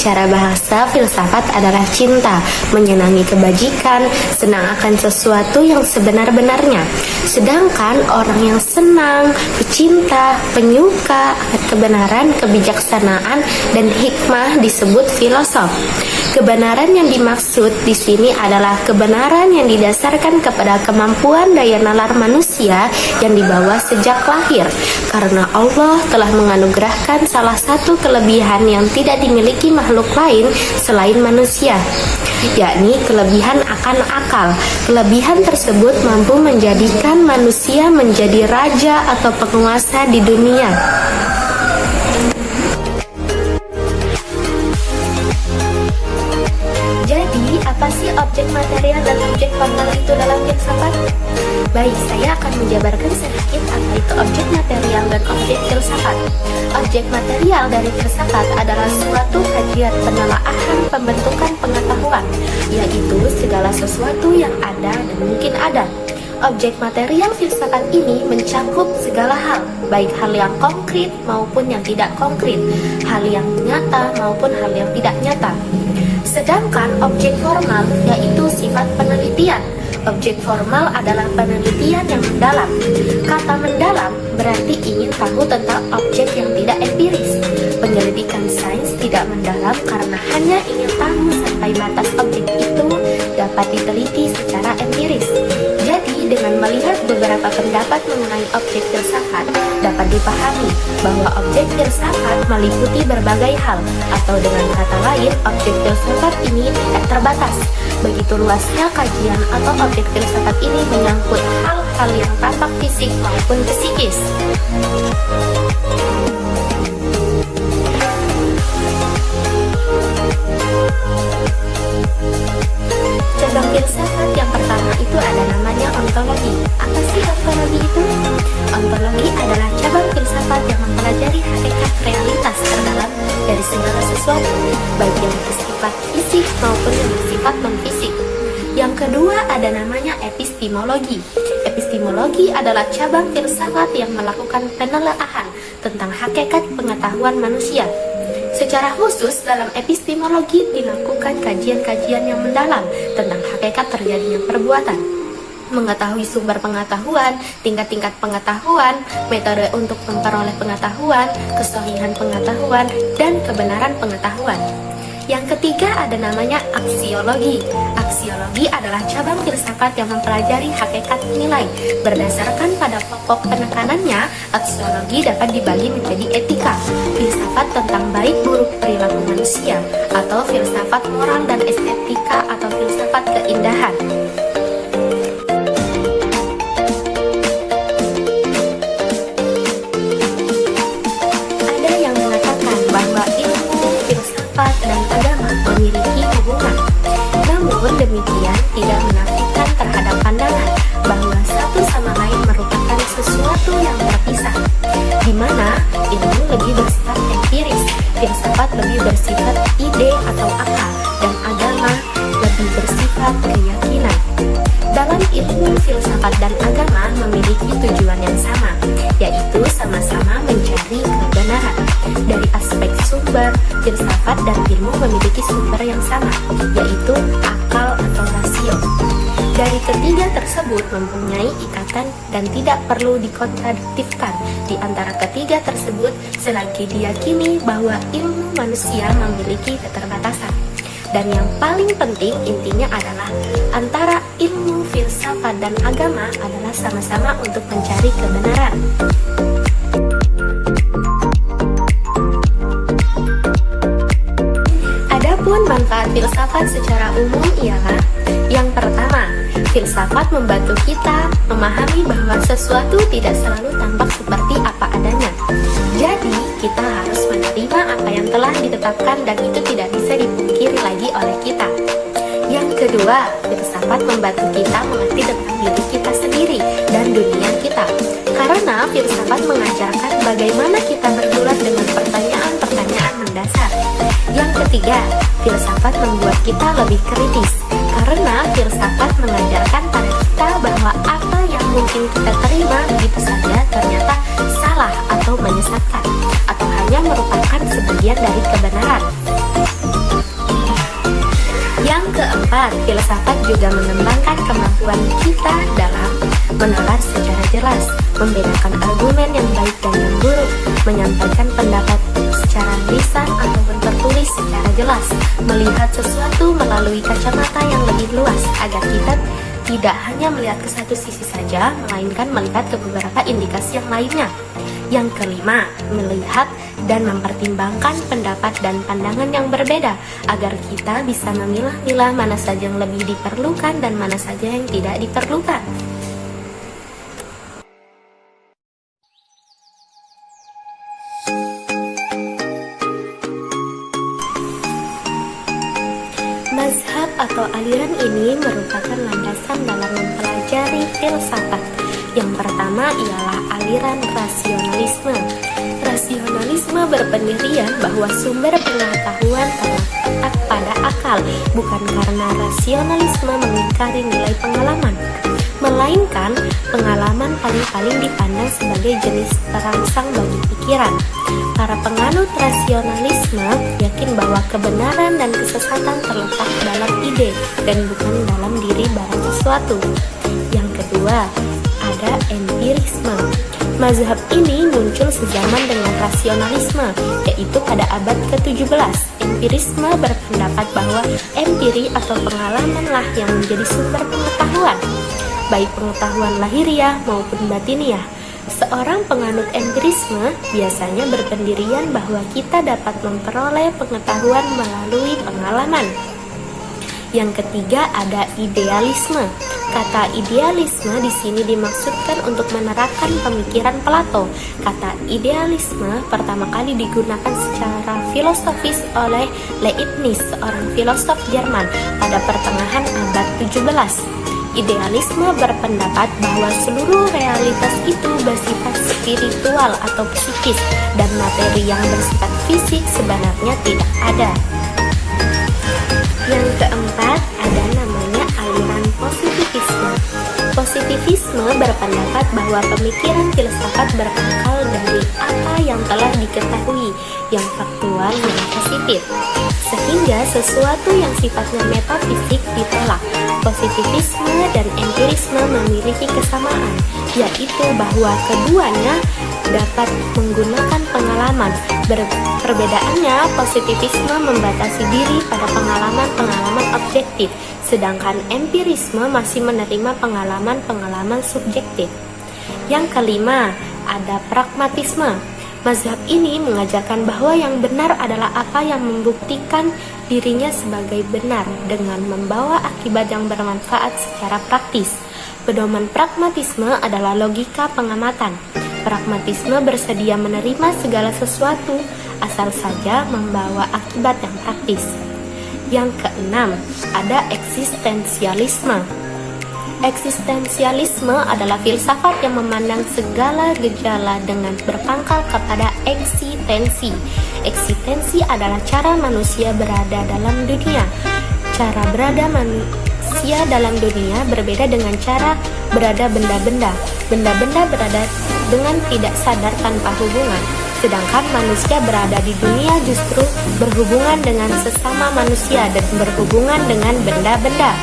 Secara bahasa, filsafat adalah cinta, menyenangi kebajikan, senang akan sesuatu yang sebenar-benarnya. Sedangkan orang yang senang, pecinta, penyuka akan kebenaran, kebijaksanaan, dan hikmah disebut filosof. Kebenaran yang dimaksud di sini adalah kebenaran yang didasarkan kepada kemampuan daya nalar manusia yang dibawa sejak lahir, karena Allah telah menganugerahkan salah satu kelebihan yang tidak dimiliki makhluk lain selain manusia, yakni kelebihan akan akal. Kelebihan tersebut mampu menjadikan manusia menjadi raja atau penguasa di dunia. Jadi, apa sih objek material dan objek formal itu dalam filsafat? Baik, saya akan menjabarkan sedikit apa itu objek material dan objek filsafat. Objek material dari filsafat adalah suatu kajian penelaahan pembentukan pengetahuan, yaitu segala sesuatu yang ada dan mungkin ada. Objek material filsafat ini mencakup segala hal, baik hal yang konkret maupun yang tidak konkret, hal yang nyata maupun hal yang tidak nyata. Sedangkan objek formal yaitu sifat penelitian. Objek formal adalah penelitian yang mendalam. Kata mendalam berarti ingin tahu tentang objek yang tidak empiris. Penyelidikan sains tidak mendalam karena hanya ingin tahu sampai batas objek itu dapat diteliti secara empiris. Jadi, dengan melihat beberapa pendapat mengenai objek filsafat, dapat dipahami bahwa objek filsafat meliputi berbagai hal, atau dengan kata lain, objek filsafat ini tidak terbatas. Begitu luasnya kajian atau objek filsafat ini menyangkut hal-hal yang tampak fisik maupun psikis. Cabang filsafat yang pertama itu ada namanya ontologi. Apa sih ontologi itu? Ontologi adalah cabang filsafat yang mempelajari hakikat realitas terdalam dari segala sesuatu, baik yang bersifat fisik maupun yang bersifat non-fisik. Yang kedua ada namanya epistemologi. Epistemologi adalah cabang filsafat yang melakukan penelaahan tentang hakikat pengetahuan manusia. Secara khusus, dalam epistemologi dilakukan kajian-kajian yang mendalam tentang hakikat terjadinya perbuatan, mengetahui sumber pengetahuan, tingkat-tingkat pengetahuan, metode untuk memperoleh pengetahuan, kesahihan pengetahuan, dan kebenaran pengetahuan. Yang ketiga ada namanya aksiologi. Aksiologi adalah cabang filsafat yang mempelajari hakikat nilai. Berdasarkan pada pokok penekanannya, aksiologi dapat dibagi menjadi etika, filsafat tentang baik buruk perilaku manusia, atau filsafat moral dan estetika atau filsafat keindahan. Ada yang mengatakan bahwa ilmu, filsafat, dan agama memiliki hubungan. Namun demikian tidak menafikan terhadap pandangan bahwa satu sama lain merupakan sesuatu yang terpisah, di mana ilmu lebih bersifat empiris, filsafat lebih bersifat ide atau akal, dan agama lebih bersifat keyakinan. Dalam ilmu, filsafat dan agama memiliki tujuan yang sama, yaitu sama-sama mencari kebenaran. Dari aspek sumber, filsafat dan ilmu memiliki sumber yang sama, yaitu akal atau rasio. Dari ketiga tersebut mempunyai ikatan dan tidak perlu dikontradiktifkan di antara ketiga tersebut selagi diyakini bahwa ilmu manusia memiliki keterbatasan. Dan yang paling penting intinya adalah antara ilmu, filsafat, dan agama adalah sama-sama untuk mencari kebenaran. Adapun manfaat filsafat secara umum ialah: yang pertama, filsafat membantu kita memahami bahwa sesuatu tidak selalu tampak seperti apa adanya. Jadi, kita harus menerima apa yang telah ditetapkan dan itu tidak bisa dipungkiri lagi oleh kita. Yang kedua, filsafat membantu kita mengerti tentang diri kita sendiri dan dunia kita. Karena filsafat mengajarkan bagaimana kita bergulat dengan pertanyaan-pertanyaan mendasar. Yang ketiga, filsafat membuat kita lebih kritis. Karena filsafat mengajarkan pada kita bahwa apa yang mungkin kita terima begitu saja ternyata salah atau menyesatkan, atau hanya merupakan sebagian dari kebenaran. Filsafat juga mengembangkan kemampuan kita dalam menalar secara jelas, membedakan argumen yang baik dan yang buruk, menyampaikan pendapat secara lisan ataupun tertulis secara jelas, melihat sesuatu melalui kacamata yang lebih luas agar kita tidak hanya melihat ke satu sisi saja, melainkan melihat ke beberapa indikasi yang lainnya. Yang kelima, melihat dan mempertimbangkan pendapat dan pandangan yang berbeda agar kita bisa memilah-milah mana saja yang lebih diperlukan dan mana saja yang tidak diperlukan. Mazhab atau aliran ini merupakan landasan dalam mempelajari filsafat. Yang pertama ialah aliran rasionalisme. Rasionalisme berpendirian bahwa sumber pengetahuan terletak pada akal, bukan karena rasionalisme mengingkari nilai pengalaman, melainkan pengalaman paling-paling dipandang sebagai jenis perangsang bagi pikiran. Para penganut rasionalisme yakin bahwa kebenaran dan kesesatan terletak dalam ide dan bukan dalam diri barang sesuatu. Yang kedua, ada empirisme. Mazhab ini muncul sezaman dengan rasionalisme, yaitu pada abad ke-17. Empirisme berpendapat bahwa empiri atau pengalamanlah yang menjadi sumber pengetahuan, baik pengetahuan lahiriah maupun batiniah. Seorang penganut empirisme biasanya berpendirian bahwa kita dapat memperoleh pengetahuan melalui pengalaman. Yang ketiga ada idealisme. Kata idealisme di sini dimaksudkan untuk menerapkan pemikiran Plato. Kata idealisme pertama kali digunakan secara filosofis oleh Leibniz, seorang filosof Jerman pada pertengahan abad 17. Idealisme berpendapat bahwa seluruh realitas itu bersifat spiritual atau psikis dan materi yang bersifat fisik sebenarnya tidak ada. Yang keempat ada namanya aliran positivisme. Positivisme berpendapat bahwa pemikiran filsafat berangkal dari apa yang telah diketahui, yang faktual, yang positif, sehingga sesuatu yang sifatnya metafisik ditolak. Positivisme dan empirisme memiliki kesamaan, yaitu bahwa keduanya dapat menggunakan pengalaman. Perbedaannya, positivisme membatasi diri pada pengalaman-pengalaman objektif, sedangkan empirisme masih menerima pengalaman-pengalaman subjektif. Yang kelima, ada pragmatisme. Mazhab ini mengajarkan bahwa yang benar adalah apa yang membuktikan dirinya sebagai benar dengan membawa akibat yang bermanfaat secara praktis. Pedoman pragmatisme adalah logika pengamatan. Pragmatisme bersedia menerima segala sesuatu asal saja membawa akibat yang praktis. Yang keenam, ada eksistensialisme. Eksistensialisme adalah filsafat yang memandang segala gejala dengan berpangkal kepada eksistensi. Eksistensi adalah cara manusia berada dalam dunia. Cara berada manusia dalam dunia berbeda dengan cara berada benda-benda. Benda-benda berada dengan tidak sadar tanpa hubungan, sedangkan manusia berada di dunia justru berhubungan dengan sesama manusia dan berhubungan dengan benda-benda.